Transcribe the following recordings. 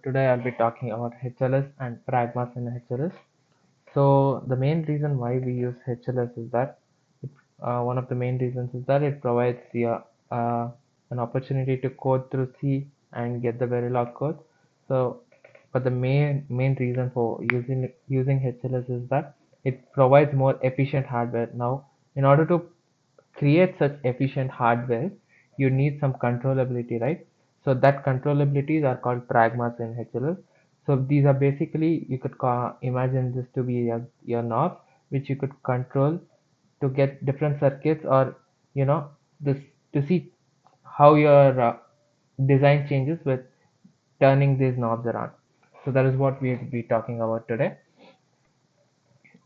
Today I'll be talking about HLS and Pragmas in HLS. So the main reason why we use HLS is that one of the main reasons is that it provides uh, an opportunity to code through C and get the Verilog code. So, but the main reason for using HLS is that it provides more efficient hardware. Now, in order to create such efficient hardware, you need some controllability, right? So that controllabilities are called pragmas in HLS. So these are basically, you could imagine this to be your knobs, which you could control to get different circuits, or this to see how your design changes with turning these knobs around. So that is what we'll be talking about today,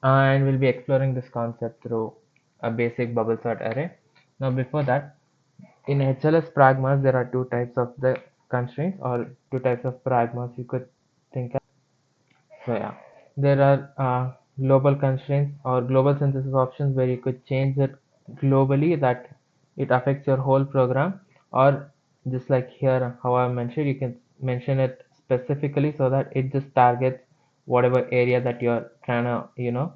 and we'll be exploring this concept through a basic bubble sort array. Now before that, in HLS pragmas, there are two types of the constraints, or two types of pragmas you could think of. So yeah, there are global constraints or global synthesis options where you could change it globally that it affects your whole program, or just like here how I mentioned, you can mention it specifically so that it just targets whatever area that you're trying to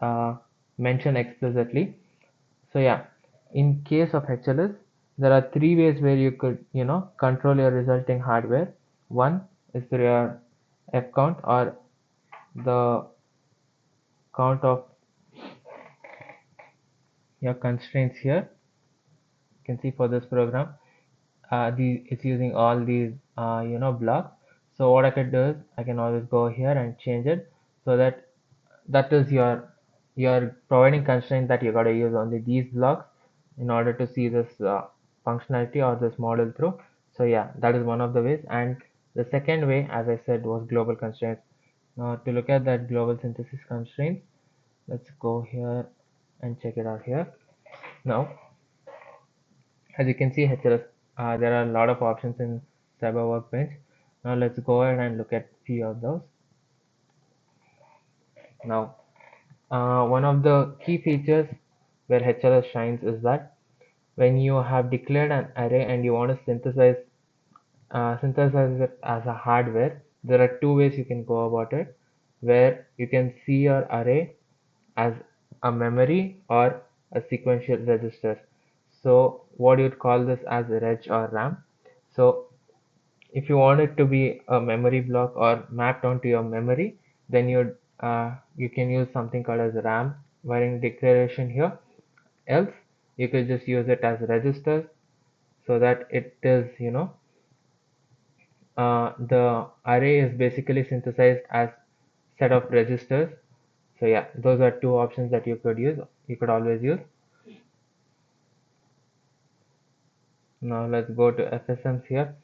uh, mention explicitly. So yeah, in case of HLS, there are three ways where you could, control your resulting hardware. One is through your F count, or the count of your constraints here. You can see for this program, it's using all these, blocks. So what I could do is I can always go here and change it so that that is your providing constraint that you gotta use only these blocks in order to see this functionality or this model through. So yeah, that is one of the ways. And the second way, as I said, was global constraints. Now to look at that global synthesis constraints, let's go here and check it out here. Now, as you can see, HLS, there are a lot of options in Cyber Workbench. Now let's go ahead and look at few of those. Now, one of the key features where HLS shines is that when you have declared an array and you want to synthesize it as a hardware, there are two ways you can go about it, where you can see your array as a memory or a sequential register. So what you'd call this as reg or ram. So if you want it to be a memory block or mapped onto your memory, then you can use something called as ram wiring declaration here. Else you could just use it as registers, so that it is, the array is basically synthesized as set of registers. So yeah, those are two options that you could always use. Now let's go to FSMs here.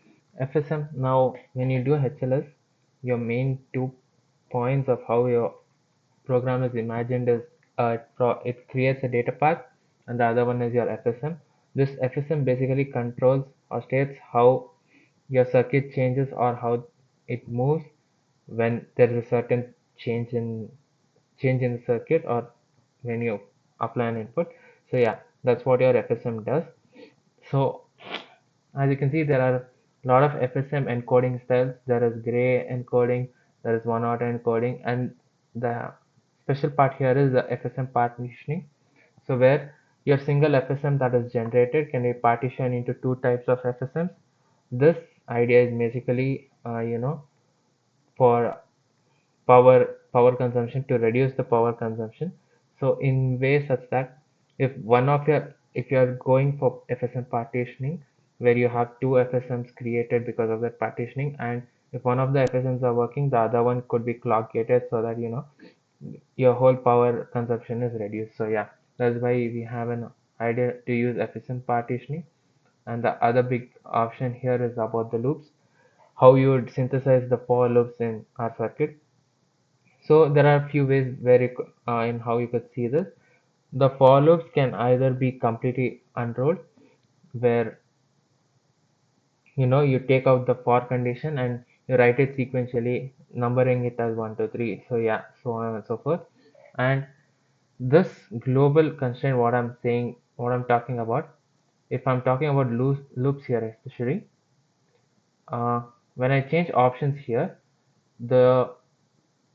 FSM, now when you do HLS, your main 2 points of how your program is imagined is, it creates a data path, and the other one is your FSM. This FSM basically controls or states how your circuit changes or how it moves when there is a certain change in the circuit, or when you apply an input. So yeah, that's what your FSM does. So as you can see, there are a lot of FSM encoding styles. There is gray encoding, there is one-hot encoding, and the special part here is the FSM partitioning. So where your single FSM that is generated can be partitioned into two types of FSMs. This idea is basically, for power consumption, to reduce the power consumption. So in ways such that if you are going for FSM partitioning, where you have two FSMs created because of that partitioning, and if one of the FSMs are working, the other one could be clock gated, so that your whole power consumption is reduced. So yeah, that's why we have an idea to use FSM partitioning. And the other big option here is about the loops, how you would synthesize the for loops in our circuit. So there are a few ways where in how you could see this. The for loops can either be completely unrolled, where you take out the for condition and you write it sequentially, numbering it as 1 2 3. So yeah, so on and so forth. And this global constraint, what I'm talking about, if I'm talking about loops here especially, uh, when I change options here, the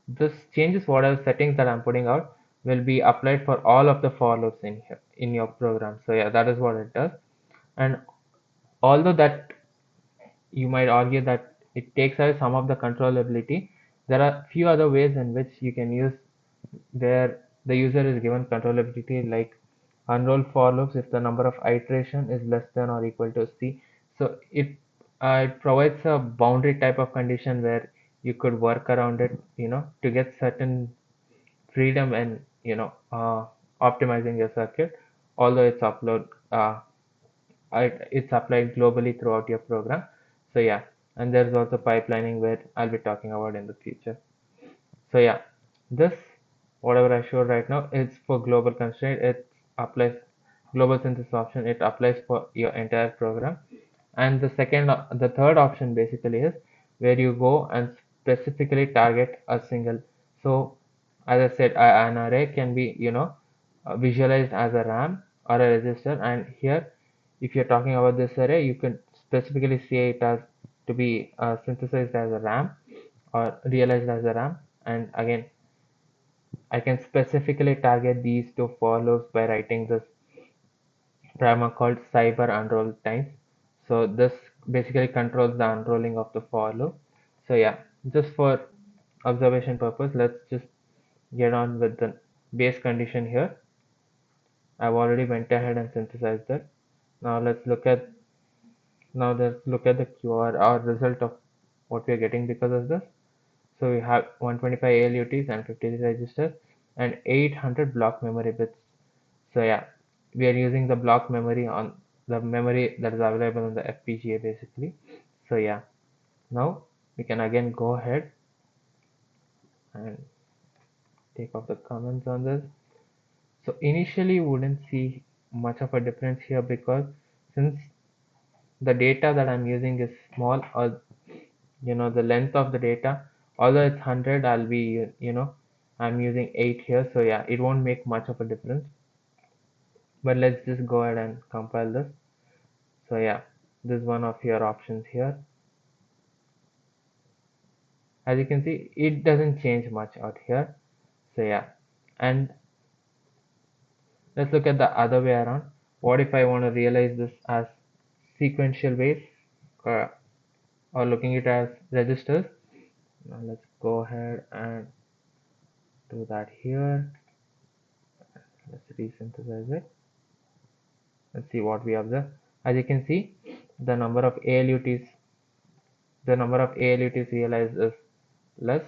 this changes whatever settings that I'm putting out will be applied for all of the for loops in here in your program. So yeah, that is what it does. And although that you might argue that it takes away some of the controllability, there are few other ways in which you can use where the user is given controllability, like unroll for loops if the number of iteration is less than or equal to c. So it provides a boundary type of condition where you could work around it, to get certain freedom and optimizing your circuit, although it's applied globally throughout your program. So yeah, and there's also pipelining where I'll be talking about in the future. So yeah, this whatever I showed right now is for global constraint. It applies global synthesis option. It applies for your entire program. And the third option basically is where you go and specifically target a single. So as I said, an array can be visualized as a RAM or a register. And here, if you're talking about this array, you can specifically say it as to be synthesized as a RAM or realized as a RAM. And again, I can specifically target these two for loops by writing this grammar called cyber unroll times. So this basically controls the unrolling of the for loop. So yeah, just for observation purpose, let's just get on with the base condition here. I've already went ahead and synthesized it. Now let's look at the QR or result of what we are getting because of this. So we have 125 ALUTs and 53 registers and 800 block memory bits. So yeah, we are using the block memory on the memory that is available on the FPGA basically. So yeah, now we can again go ahead and take off the comments on this. So initially you wouldn't see much of a difference here because since the data that I'm using is small, or the length of the data, although it's 100, I'll be I'm using 8 here, so yeah, it won't make much of a difference. But let's just go ahead and compile this. So yeah, this is one of your options here. As you can see, it doesn't change much out here. So yeah, and let's look at the other way around. What if I want to realize this as sequential ways, uh, or looking at it as registers? Now let's go ahead and do that here. Let's resynthesize it. Let's see what we observe. As you can see, the number of ALUTs the number of ALUTs realized is less.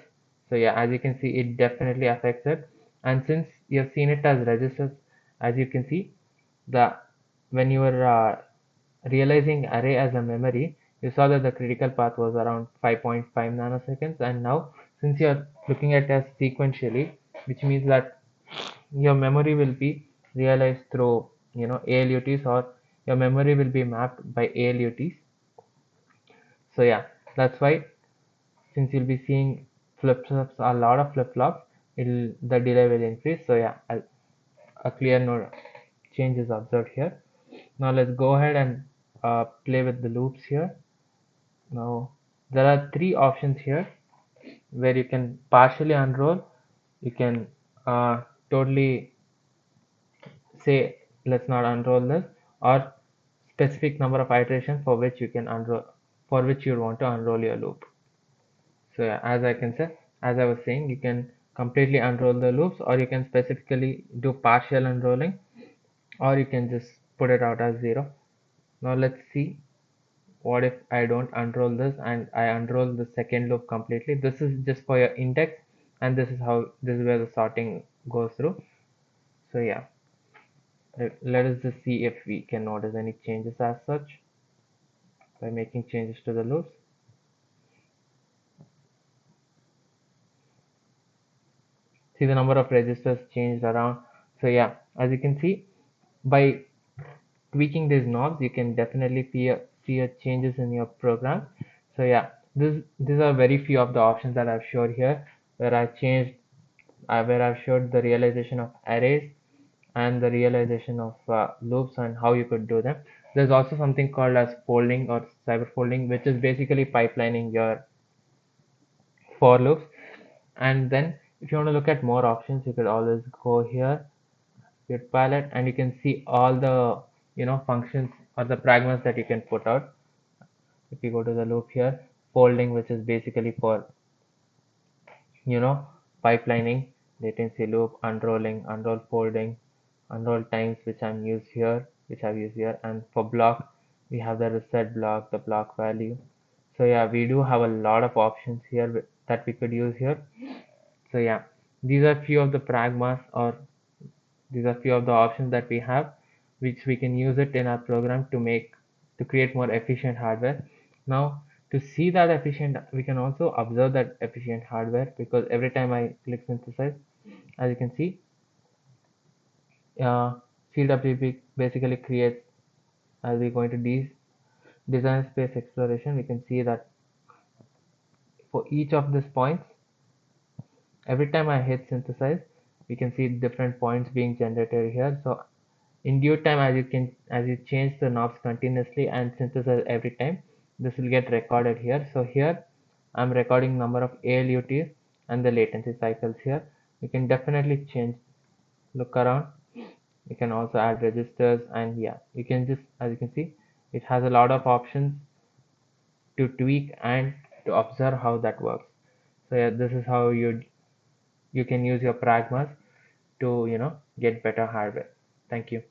So yeah, as you can see, it definitely affects it. And since you have seen it as registers, as you can see, the when you were realizing array as a memory, you saw that the critical path was around 5.5 nanoseconds. And now, since you are looking at it as sequentially, which means that your memory will be realized through ALUTs, or your memory will be mapped by ALUTs. So yeah, that's why since you'll be seeing flip-flops, a lot of flip-flops, the delay will increase. So yeah, a clear node change is observed here. Now let's go ahead and play with the loops here. Now there are three options here where you can partially unroll. You can totally say let's not unroll this, or specific number of iterations for which you can unroll, for which you want to unroll your loop. So yeah, as I was saying, you can completely unroll the loops, or you can specifically do partial unrolling, or you can just put it out as 0. Now let's see what if I don't unroll this and I unroll the second loop completely. This is just for your index, and this is where the sorting goes through. So yeah, let us just see if we can notice any changes as such by making changes to the loops. See, the number of registers changed around. So yeah, as you can see, by tweaking these knobs, you can definitely see a changes in your program. So yeah, these are very few of the options that I've showed here, where I've showed the realization of arrays and the realization of loops and how you could do them. There's also something called as folding or cyber folding, which is basically pipelining your for loops. And then if you want to look at more options, you could always go here, git palette, and you can see all the functions or the pragmas that you can put out. If you go to the loop here, folding, which is basically for you know pipelining, latency loop, unrolling, unroll folding, unroll times, which I've used here, and for block we have the reset block, the block value. So yeah, we do have a lot of options here that we could use here. So yeah, these are few of the pragmas, or these are few of the options that we have, which we can use it in our program to create more efficient hardware. Now, to see that efficient, we can also observe that efficient hardware, because every time I click synthesize, as you can see, uh, CWP basically creates, as we go into design space exploration, we can see that for each of these points, every time I hit synthesize, we can see different points being generated here. So in due time, as you change the knobs continuously and synthesize every time, this will get recorded here. So here I'm recording number of ALUTs and the latency cycles here. You can definitely change, look around. You can also add registers, and yeah, you can just, as you can see, it has a lot of options to tweak and to observe how that works. So yeah, this is how you can use your pragmas to get better hardware. Thank you.